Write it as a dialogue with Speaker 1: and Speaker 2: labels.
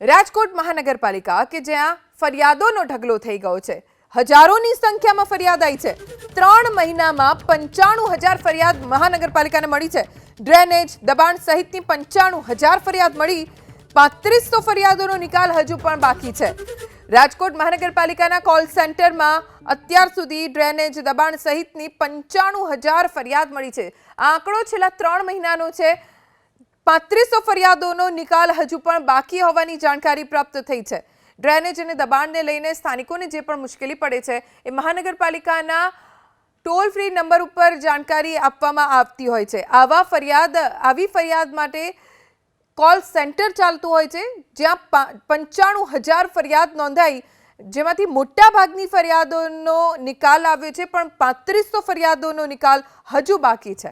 Speaker 1: રાજકોટ મહાનગરપાલિકા કે જ્યાં ફરિયાદોનો ઢગલો થઈ ગયો છે, હજારોની સંખ્યામાં ફરિયાદ આવી છે। 3 મહિનામાં 95,000 ફરિયાદ મહાનગરપાલિકાને મળી છે। ડ્રેનેજ, દબાણ સહિતની 95,000 ફરિયાદ મળી, 3500 ફરિયાદોનો નિકાલ હજુ પણ બાકી છે। રાજકોટ મહાનગરપાલિકાના કોલ સેન્ટરમાં અત્યાર સુધી ડ્રેનેજ, દબાણ સહિતની 95,000 ફરિયાદ મળી છે। આ આંકડો છેલ્લા 3 મહિનાનો છે। 3500 ફરિયાદોનો નિકાલ હજુ પણ બાકી હોવાની જાણકારી પ્રાપ્ત થઈ છે। ડ્રેનેજ અને દબાણને લઈને સ્થાનિકોને જે પણ મુશ્કેલી પડે છે એ મહાનગરપાલિકાના ટોલ ફ્રી નંબર ઉપર જાણકારી આપવામાં આવતી હોય છે। આવી ફરિયાદ માટે કોલ સેન્ટર ચાલતું હોય છે, જ્યાં 95,000 ફરિયાદ નોંધાઈ, જેમાંથી મોટા ભાગની ફરિયાદોનો નિકાલ આવ્યો છે, પણ 3500 ફરિયાદોનો નિકાલ હજુ બાકી છે।